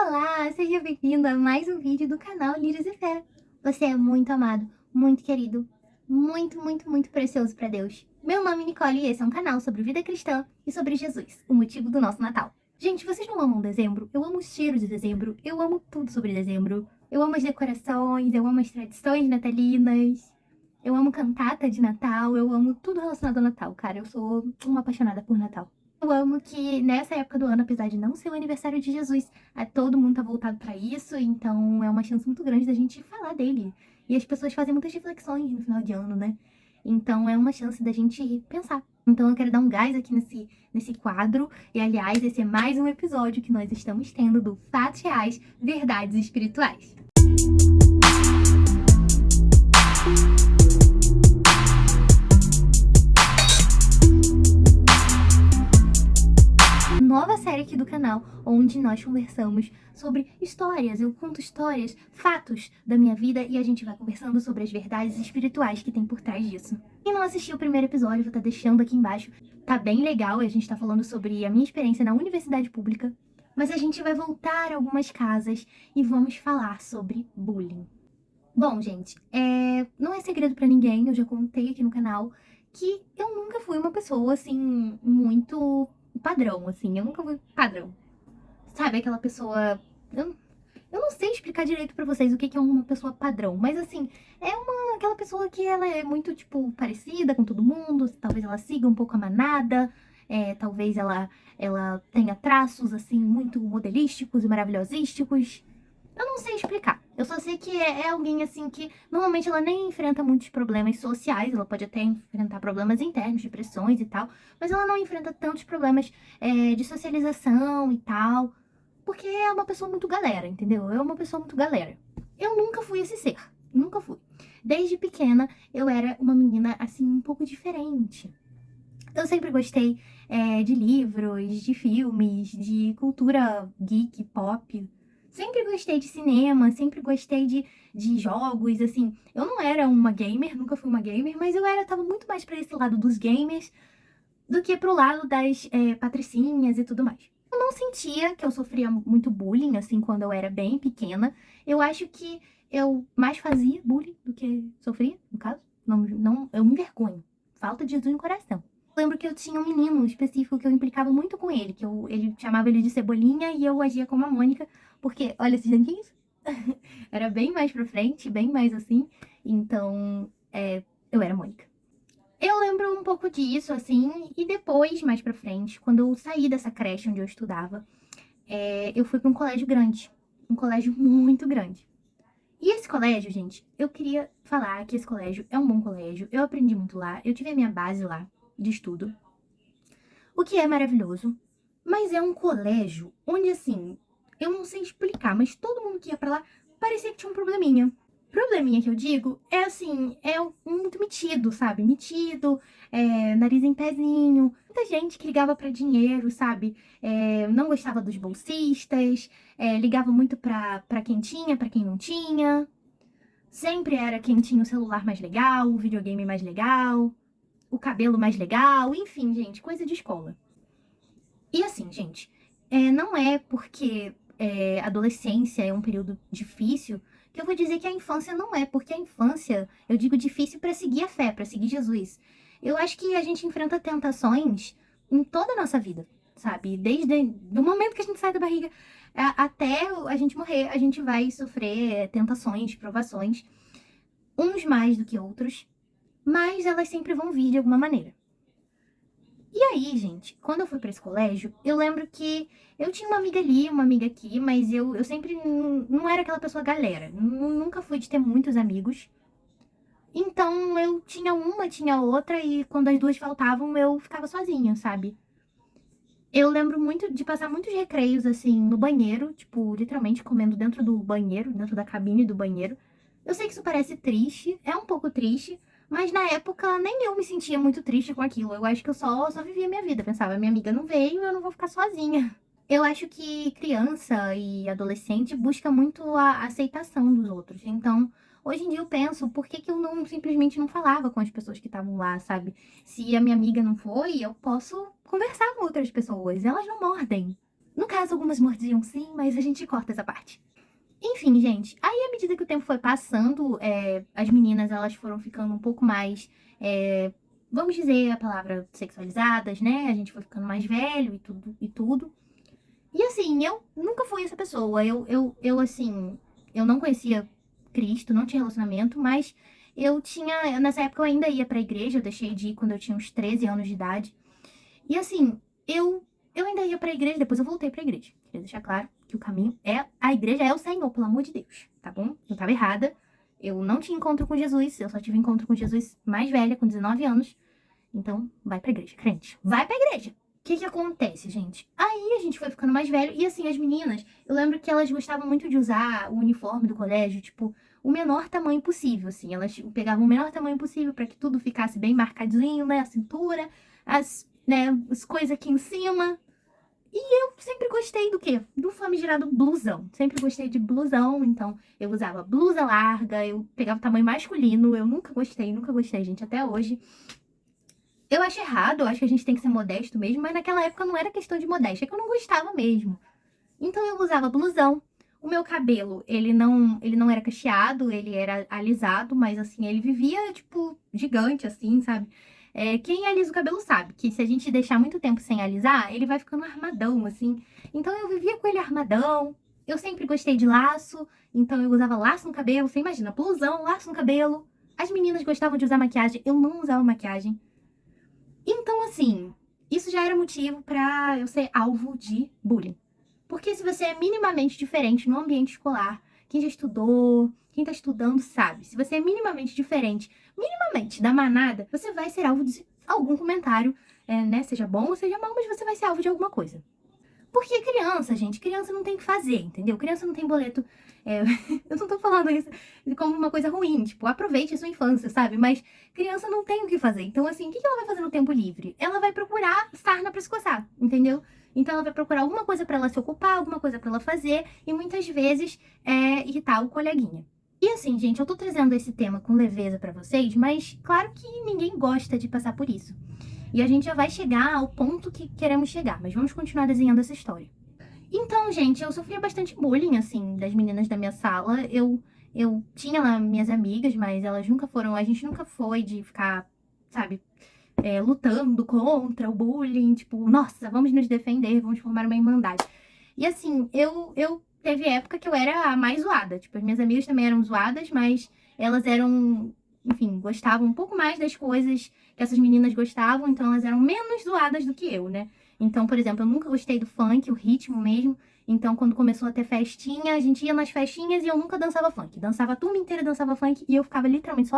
Olá, seja bem-vindo a mais um vídeo do canal Lírios e Fé. Você é muito amado, muito querido, muito precioso para Deus. Meu nome é Nicole e esse é um canal sobre vida cristã e sobre Jesus, o motivo do nosso Natal. Gente, vocês não amam dezembro? Eu amo o cheiro de dezembro, eu amo tudo sobre dezembro. Eu amo as decorações, eu amo as tradições natalinas, eu amo cantata de Natal, eu amo tudo relacionado ao Natal, cara. Eu sou uma apaixonada por Natal. Eu amo que nessa época do ano, apesar de não ser o aniversário de Jesus, todo mundo tá voltado pra isso, então é uma chance muito grande da gente falar dele. E as pessoas fazem muitas reflexões no final de ano, né? Então é uma chance da gente pensar. Então eu quero dar um gás aqui nesse quadro. E aliás, esse é mais um episódio que nós estamos tendo do Fatos Reais, Verdades Espirituais. Nova série aqui do canal, onde nós conversamos sobre histórias, eu conto histórias, fatos da minha vida e a gente vai conversando sobre as verdades espirituais que tem por trás disso. Quem não assistiu o primeiro episódio, vou estar deixando aqui embaixo, tá bem legal, a gente tá falando sobre a minha experiência na universidade pública, mas a gente vai voltar a algumas casas e vamos falar sobre bullying. Bom, gente, não é segredo pra ninguém, eu já contei aqui no canal que eu nunca fui uma pessoa, assim, muito padrão, assim, eu nunca fui padrão. Sabe, aquela pessoa... Eu não sei explicar direito pra vocês o que é uma pessoa padrão, mas assim, aquela pessoa que ela é muito, tipo, parecida com todo mundo, talvez ela siga um pouco a manada, talvez ela tenha traços, assim, muito modelísticos e maravilhosísticos. Eu não sei explicar. Eu só sei que é alguém assim que normalmente ela nem enfrenta muitos problemas sociais, ela pode até enfrentar problemas internos, depressões e tal, mas ela não enfrenta tantos problemas de socialização e tal, porque é uma pessoa muito galera, entendeu? É uma pessoa muito galera. Eu nunca fui esse ser, nunca fui. Desde pequena eu era uma menina assim um pouco diferente. Eu sempre gostei de livros, de filmes, de cultura geek, pop. Sempre gostei de cinema, sempre gostei de jogos, assim. Eu não era uma gamer, nunca fui uma gamer, mas tava muito mais pra esse lado dos gamers do que pro lado das patricinhas e tudo mais. Eu não sentia que eu sofria muito bullying, assim, quando eu era bem pequena. Eu acho que eu mais fazia bullying do que sofria, no caso. Não, eu me envergonho. Falta de Jesus no coração. Lembro que eu tinha um menino específico que eu implicava muito com ele, ele chamava ele de Cebolinha e eu agia como a Mônica, porque, olha esses tanquinhos, era bem mais pra frente, bem mais assim, então eu era a Mônica. Eu lembro um pouco disso, assim, e depois, mais pra frente, quando eu saí dessa creche onde eu estudava, eu fui pra um colégio grande, um colégio muito grande. E esse colégio, gente, eu queria falar que esse colégio é um bom colégio, eu aprendi muito lá, eu tive a minha base lá de estudo, o que é maravilhoso, mas é um colégio onde, assim, eu não sei explicar, mas todo mundo que ia pra lá parecia que tinha um probleminha. Probleminha que eu digo é assim, muito metido, sabe? Metido, nariz em pezinho. Muita gente que ligava pra dinheiro, sabe? Não gostava dos bolsistas, ligava muito pra quem tinha, pra quem não tinha. Sempre era quem tinha o celular mais legal, o videogame mais legal, o cabelo mais legal, enfim, gente, coisa de escola. E assim, gente, não é porque adolescência é um período difícil que eu vou dizer que a infância não é, porque a infância, eu digo difícil para seguir a fé, para seguir Jesus. Eu acho que a gente enfrenta tentações em toda a nossa vida, sabe? Desde o momento que a gente sai da barriga até a gente morrer, a gente vai sofrer tentações, provações, uns mais do que outros, mas elas sempre vão vir de alguma maneira. E aí, gente, quando eu fui pra esse colégio, eu lembro que eu tinha uma amiga ali, uma amiga aqui, mas eu sempre não era aquela pessoa galera. Nunca fui de ter muitos amigos. Então eu tinha uma, tinha outra, e quando as duas faltavam, eu ficava sozinha, sabe? Eu lembro muito de passar muitos recreios, assim, no banheiro, tipo, literalmente comendo dentro do banheiro, dentro da cabine do banheiro. Eu sei que isso parece triste, é um pouco triste, mas na época nem eu me sentia muito triste com aquilo. Eu acho que eu só vivia minha vida. Pensava, minha amiga não veio, eu não vou ficar sozinha. Eu acho que criança e adolescente busca muito a aceitação dos outros. Então, hoje em dia eu penso, por que que eu não simplesmente não falava com as pessoas que estavam lá, sabe? Se a minha amiga não foi, eu posso conversar com outras pessoas. Elas não mordem. No caso, algumas mordiam sim, mas a gente corta essa parte. Enfim, gente, aí à medida que o tempo foi passando, as meninas elas foram ficando um pouco mais, vamos dizer a palavra sexualizadas, né? A gente foi ficando mais velho e tudo, e tudo. E assim, eu nunca fui essa pessoa. Eu assim, eu não conhecia Cristo, não tinha relacionamento, mas eu tinha, nessa época eu ainda ia pra igreja, eu deixei de ir quando eu tinha uns 13 anos de idade. E assim, eu ainda ia pra igreja, depois eu voltei pra igreja. Queria deixar claro que o caminho é, a igreja é o Senhor, pelo amor de Deus, tá bom? Eu tava errada. Eu não tinha encontro com Jesus, eu só tive encontro com Jesus mais velha, com 19 anos. Então, vai pra igreja, crente. Vai pra igreja! O que que acontece, gente? Aí a gente foi ficando mais velho e assim, as meninas, eu lembro que elas gostavam muito de usar o uniforme do colégio, tipo, o menor tamanho possível, assim. Elas pegavam o menor tamanho possível pra que tudo ficasse bem marcadinho, né? A cintura, as coisas aqui em cima. E eu sempre gostei do quê? Do famigerado blusão. Sempre gostei de blusão, então eu usava blusa larga, eu pegava o tamanho masculino. Eu nunca gostei, gente, até hoje. Eu acho errado, eu acho que a gente tem que ser modesto mesmo, mas naquela época não era questão de modéstia, é que eu não gostava mesmo. Então eu usava blusão. O meu cabelo, ele não era cacheado, ele era alisado, mas assim, ele vivia, tipo, gigante, assim, sabe? Quem alisa o cabelo sabe que se a gente deixar muito tempo sem alisar, ele vai ficando armadão, assim. Então eu vivia com ele armadão. Eu sempre gostei de laço, então eu usava laço no cabelo. Você imagina, blusão, laço no cabelo. As meninas gostavam de usar maquiagem, eu não usava maquiagem. Então, assim, isso já era motivo pra eu ser alvo de bullying. Porque se você é minimamente diferente no ambiente escolar, quem já estudou, quem tá estudando sabe. Se você é minimamente diferente, minimamente da manada, você vai ser alvo de algum comentário, né? Seja bom ou seja mal, mas você vai ser alvo de alguma coisa. Porque criança, gente, criança não tem o que fazer, entendeu? Criança não tem boleto. Eu não tô falando isso como uma coisa ruim, tipo, aproveite a sua infância, sabe? Mas criança não tem o que fazer. Então, assim, o que ela vai fazer no tempo livre? Ela vai procurar sarna pra se coçar, entendeu? Então, ela vai procurar alguma coisa pra ela se ocupar, alguma coisa pra ela fazer, e muitas vezes irritar o coleguinha. E assim, gente, eu tô trazendo esse tema com leveza pra vocês, mas claro que ninguém gosta de passar por isso. E a gente já vai chegar ao ponto que queremos chegar, mas vamos continuar desenhando essa história. Então, gente, eu sofria bastante bullying, assim, das meninas da minha sala. Eu tinha lá minhas amigas, mas elas nunca foram, a gente nunca foi de ficar, sabe, lutando contra o bullying, tipo, nossa, vamos nos defender, vamos formar uma irmandade. E assim, eu teve época que eu era a mais zoada. Tipo, as minhas amigas também eram zoadas, mas elas eram, enfim, gostavam um pouco mais das coisas que essas meninas gostavam, então elas eram menos zoadas do que eu, né? Então, por exemplo, eu nunca gostei do funk, o ritmo mesmo. Então, quando começou a ter festinha, a gente ia nas festinhas e eu nunca dançava funk. Dançava a turma inteira, dançava funk e eu ficava literalmente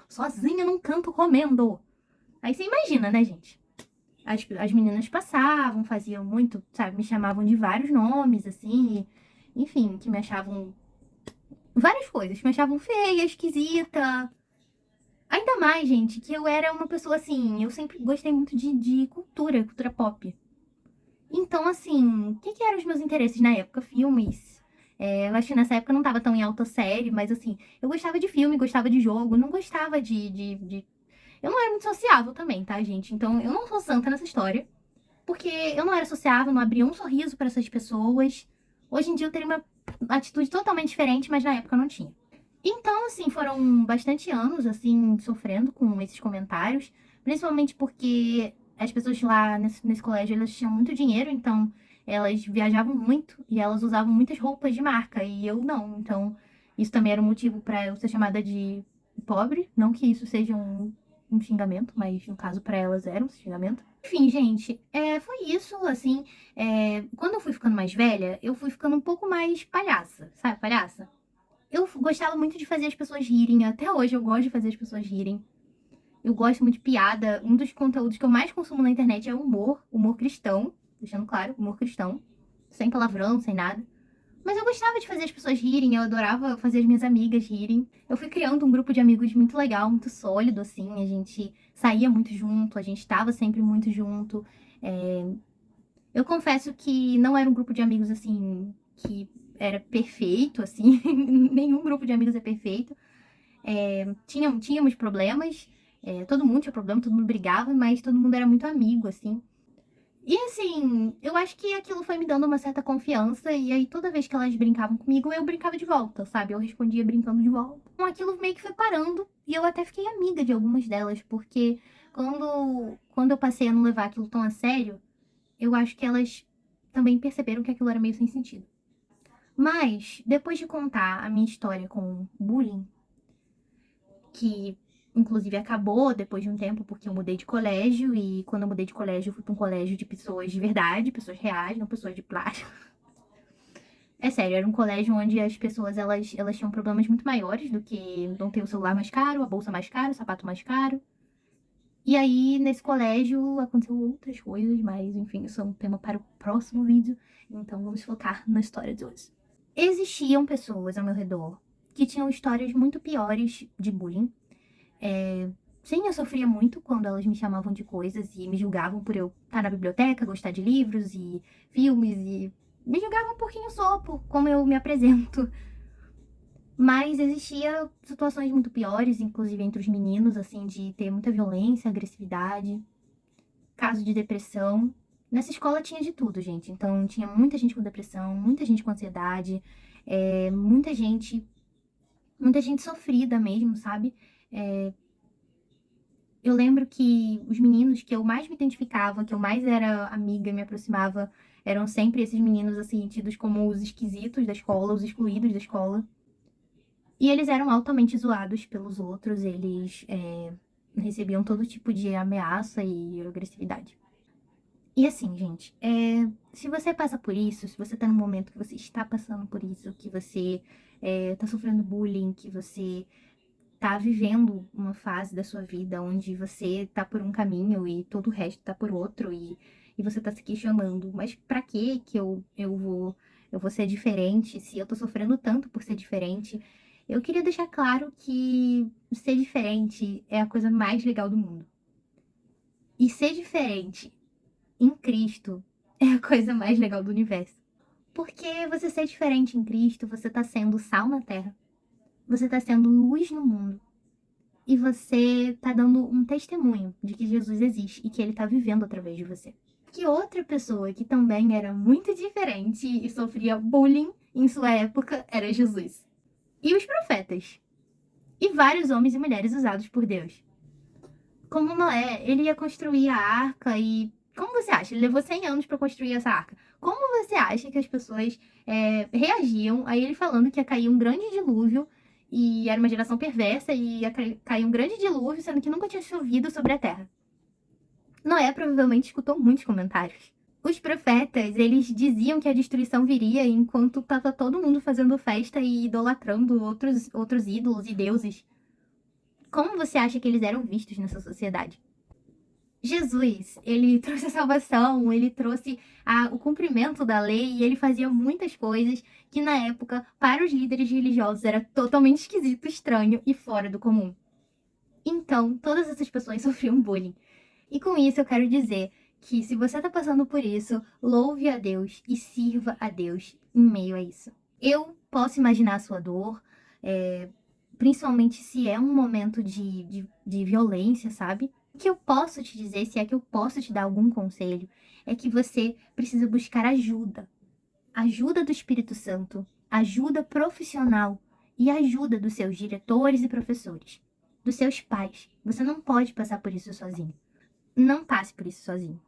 sozinha num canto comendo. Aí você imagina, né, gente? As meninas passavam, faziam muito, sabe, me chamavam de vários nomes, assim, enfim, que me achavam várias coisas, que me achavam feia, esquisita. Ainda mais, gente, que eu era uma pessoa assim, eu sempre gostei muito de cultura pop. Então, assim, o que eram os meus interesses na época? Filmes. Eu acho que nessa época eu não tava tão em alta série, mas assim, eu gostava de filme, gostava de jogo, não gostava de. Eu não era muito sociável também, tá, gente? Então, eu não sou santa nessa história. Porque eu não era sociável, não abria um sorriso para essas pessoas. Hoje em dia eu teria uma atitude totalmente diferente, mas na época eu não tinha. Então, assim, foram bastante anos, assim, sofrendo com esses comentários. Principalmente porque as pessoas lá nesse colégio, elas tinham muito dinheiro, então elas viajavam muito e elas usavam muitas roupas de marca e eu não. Então, isso também era um motivo para eu ser chamada de pobre. Não que isso seja um xingamento, mas no caso para elas era um xingamento. Enfim, gente, foi isso, assim, quando eu fui ficando mais velha, eu fui ficando um pouco mais palhaça, sabe, palhaça? Eu gostava muito de fazer as pessoas rirem, até hoje eu gosto de fazer as pessoas rirem. Eu gosto muito de piada, um dos conteúdos que eu mais consumo na internet é humor cristão, deixando claro, humor cristão, sem palavrão, sem nada. Mas eu gostava de fazer as pessoas rirem, eu adorava fazer as minhas amigas rirem. Eu fui criando um grupo de amigos muito legal, muito sólido, assim. A gente saía muito junto, a gente estava sempre muito junto. É, Eu confesso que não era um grupo de amigos, assim, que era perfeito, assim. Nenhum grupo de amigos é perfeito. Tínhamos problemas, todo mundo tinha problema, todo mundo brigava, mas todo mundo era muito amigo, assim. E assim, eu acho que aquilo foi me dando uma certa confiança, e aí toda vez que elas brincavam comigo, eu brincava de volta, sabe? Eu respondia brincando de volta. Então aquilo meio que foi parando, e eu até fiquei amiga de algumas delas, porque quando eu passei a não levar aquilo tão a sério, eu acho que elas também perceberam que aquilo era meio sem sentido. Mas, depois de contar a minha história com bullying, que inclusive acabou depois de um tempo, porque eu mudei de colégio, e quando eu mudei de colégio, eu fui pra um colégio de pessoas de verdade, pessoas reais, não pessoas de plástico. É sério, era um colégio onde as pessoas, elas tinham problemas muito maiores do que não ter o celular mais caro, a bolsa mais cara, o sapato mais caro. E aí, nesse colégio, aconteceu outras coisas, mas enfim, isso é um tema para o próximo vídeo. Então, vamos focar na história de hoje. Existiam pessoas ao meu redor que tinham histórias muito piores de bullying. Sim, eu sofria muito quando elas me chamavam de coisas e me julgavam por eu estar na biblioteca, gostar de livros e filmes e me julgavam um pouquinho só por como eu me apresento. Mas existia situações muito piores, inclusive entre os meninos, assim, de ter muita violência, agressividade, caso de depressão. Nessa escola tinha de tudo, gente. Então tinha muita gente com depressão, muita gente com ansiedade, muita gente sofrida mesmo, sabe? Eu lembro que os meninos que eu mais me identificava, que eu mais era amiga e me aproximava, eram sempre esses meninos, assim, tidos como os esquisitos da escola, os excluídos da escola. E eles eram altamente zoados pelos outros, eles recebiam todo tipo de ameaça e agressividade. E assim, gente, se você passa por isso, se você tá num momento que você está passando por isso, que você tá sofrendo bullying, que você tá vivendo uma fase da sua vida onde você tá por um caminho e todo o resto tá por outro, e você tá se questionando, mas pra que eu vou ser diferente se eu tô sofrendo tanto por ser diferente? Eu queria deixar claro que ser diferente é a coisa mais legal do mundo. E ser diferente em Cristo é a coisa mais legal do universo. Porque você ser diferente em Cristo, você tá sendo sal na terra. Você tá sendo luz no mundo. E você tá dando um testemunho de que Jesus existe e que ele tá vivendo através de você. Que outra pessoa que também era muito diferente e sofria bullying em sua época era Jesus. E os profetas. E vários homens e mulheres usados por Deus. Como Noé, ele ia construir a arca e... Como você acha? Ele levou 100 anos para construir essa arca. Como você acha que as pessoas reagiam a ele falando que ia cair um grande dilúvio e era uma geração perversa e ia cair um grande dilúvio, sendo que nunca tinha chovido sobre a terra? Noé provavelmente escutou muitos comentários. Os profetas, eles diziam que a destruição viria enquanto estava todo mundo fazendo festa e idolatrando outros ídolos e deuses. Como você acha que eles eram vistos nessa sociedade? Jesus, ele trouxe a salvação, ele trouxe o cumprimento da lei e ele fazia muitas coisas que na época, para os líderes religiosos, era totalmente esquisito, estranho e fora do comum. Então, todas essas pessoas sofriam bullying. E com isso eu quero dizer que se você está passando por isso, louve a Deus e sirva a Deus em meio a isso. Eu posso imaginar a sua dor, principalmente se é um momento de violência, sabe? O que eu posso te dizer, se é que eu posso te dar algum conselho, é que você precisa buscar ajuda. Ajuda do Espírito Santo, ajuda profissional e ajuda dos seus diretores e professores, dos seus pais. Você não pode passar por isso sozinho. Não passe por isso sozinho.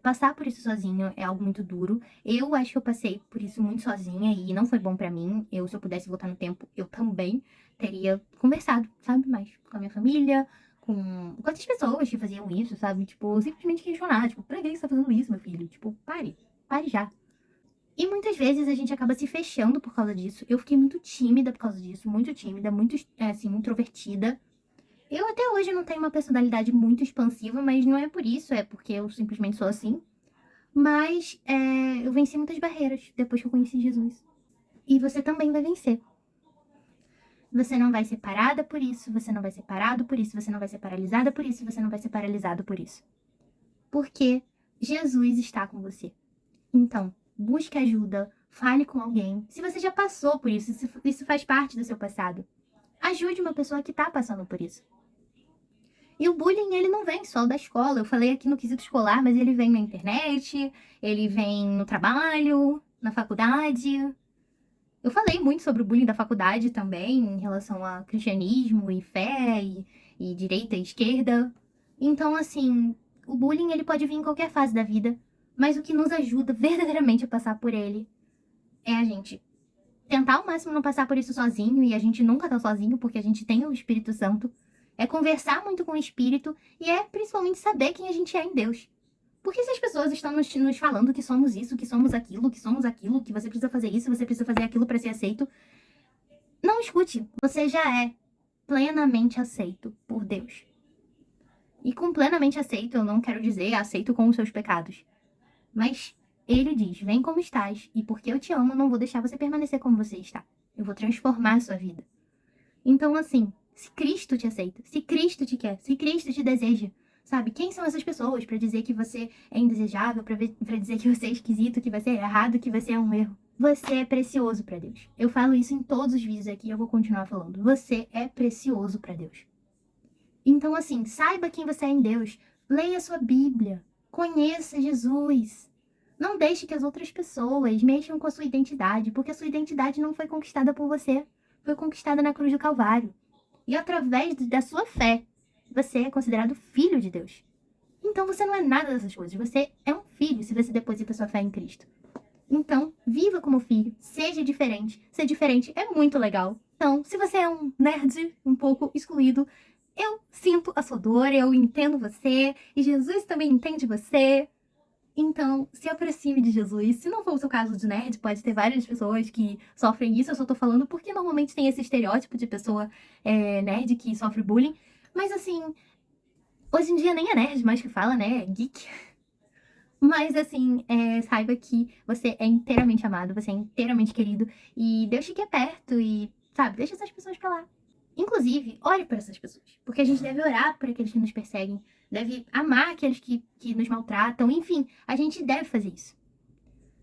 Passar por isso sozinho é algo muito duro. Eu acho que eu passei por isso muito sozinha e não foi bom pra mim. Se eu pudesse voltar no tempo, eu também teria conversado, sabe? Mais com a minha família, com outras pessoas que faziam isso, sabe? Tipo, simplesmente questionar, tipo, pra que você tá fazendo isso, meu filho? Tipo, pare já. E muitas vezes a gente acaba se fechando por causa disso. Eu fiquei muito tímida por causa disso, muito tímida, muito, assim, introvertida. Eu até hoje não tenho uma personalidade muito expansiva, mas não é por isso, é porque eu simplesmente sou assim. Mas eu venci muitas barreiras depois que eu conheci Jesus. E você também vai vencer. Você não vai ser parada por isso, você não vai ser parado por isso, você não vai ser paralisada por isso, você não vai ser paralisado por isso. Porque Jesus está com você. Então, busque ajuda, fale com alguém. Se você já passou por isso, isso faz parte do seu passado. Ajude uma pessoa que está passando por isso. E o bullying, ele não vem só da escola. Eu falei aqui no quesito escolar, mas ele vem na internet, ele vem no trabalho, na faculdade. Eu falei muito sobre o bullying da faculdade também, em relação a cristianismo e fé e direita e esquerda. Então, assim, o bullying ele pode vir em qualquer fase da vida, mas o que nos ajuda verdadeiramente a passar por ele é a gente tentar ao máximo não passar por isso sozinho, e a gente nunca tá sozinho, porque a gente tem o Espírito Santo. É conversar muito com o Espírito e é principalmente saber quem a gente é em Deus. Porque se as pessoas estão nos falando que somos isso, que somos aquilo, que você precisa fazer isso, você precisa fazer aquilo para ser aceito, não escute. Você já é plenamente aceito por Deus. E com plenamente aceito, eu não quero dizer aceito com os seus pecados. Mas ele diz: vem como estás, e porque eu te amo, não vou deixar você permanecer como você está. Eu vou transformar a sua vida. Então, assim, se Cristo te aceita, se Cristo te quer, se Cristo te deseja, sabe? Quem são essas pessoas para dizer que você é indesejável, para dizer que você é esquisito, que você é errado, que você é um erro? Você é precioso para Deus. Eu falo isso em todos os vídeos aqui e eu vou continuar falando. Você é precioso para Deus. Então, assim, saiba quem você é em Deus. Leia sua Bíblia. Conheça Jesus. Não deixe que as outras pessoas mexam com a sua identidade, porque a sua identidade não foi conquistada por você. Foi conquistada na cruz do Calvário. E através da sua fé, você é considerado filho de Deus. Então você não é nada dessas coisas. Você é um filho se você deposita sua fé em Cristo. Então, viva como filho, seja diferente. Ser diferente é muito legal. Então, se você é um nerd um pouco excluído, eu sinto a sua dor, eu entendo você, e Jesus também entende você. Então, se aproxime de Jesus. Se não for o seu caso de nerd, pode ter várias pessoas que sofrem isso. Eu só tô falando porque normalmente tem esse estereótipo de pessoa nerd que sofre bullying. Mas assim, hoje em dia nem é nerd mais que fala, né? É geek. Mas assim, saiba que você é inteiramente amado, você é inteiramente querido. E Deus te quer perto e, sabe, deixa essas pessoas pra lá. Inclusive, ore por essas pessoas. Porque a gente deve orar por aqueles que nos perseguem. Deve amar aqueles que nos maltratam. Enfim, a gente deve fazer isso.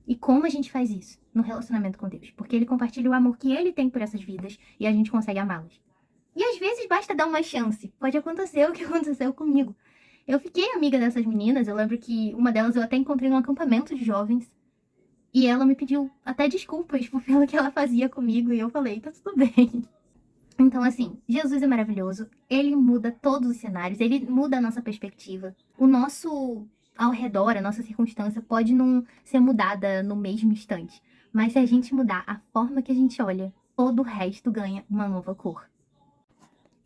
E como a gente faz isso? No relacionamento com Deus. Porque Ele compartilha o amor que Ele tem por essas vidas e a gente consegue amá-las. E às vezes basta dar uma chance. Pode acontecer o que aconteceu comigo. Eu fiquei amiga dessas meninas. Eu lembro que uma delas eu até encontrei num acampamento de jovens. E ela me pediu até desculpas pelo que ela fazia comigo. E eu falei, tá tudo bem. Então, assim, Jesus é maravilhoso, ele muda todos os cenários, ele muda a nossa perspectiva. O nosso ao redor, a nossa circunstância pode não ser mudada no mesmo instante, mas se a gente mudar a forma que a gente olha, todo o resto ganha uma nova cor.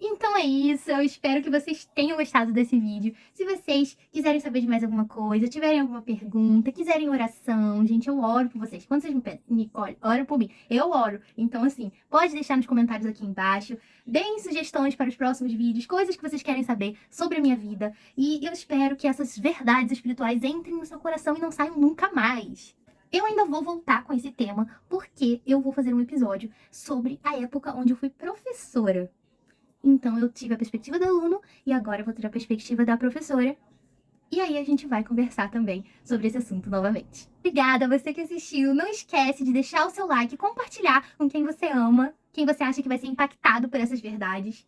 Então é isso, eu espero que vocês tenham gostado desse vídeo. Se vocês quiserem saber de mais alguma coisa, tiverem alguma pergunta, quiserem oração, gente, eu oro por vocês. Quando vocês me pedem, Nicole, ora por mim, eu oro. Então, assim, pode deixar nos comentários aqui embaixo. Deem sugestões para os próximos vídeos, coisas que vocês querem saber sobre a minha vida. E eu espero que essas verdades espirituais entrem no seu coração e não saiam nunca mais. Eu ainda vou voltar com esse tema, porque eu vou fazer um episódio sobre a época onde eu fui professora. Então, eu tive a perspectiva do aluno e agora eu vou ter a perspectiva da professora. E aí a gente vai conversar também sobre esse assunto novamente. Obrigada a você que assistiu. Não esquece de deixar o seu like, compartilhar com quem você ama, quem você acha que vai ser impactado por essas verdades.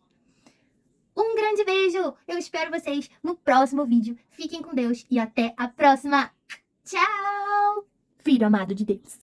Um grande beijo! Eu espero vocês no próximo vídeo. Fiquem com Deus e até a próxima. Tchau! Filho amado de Deus.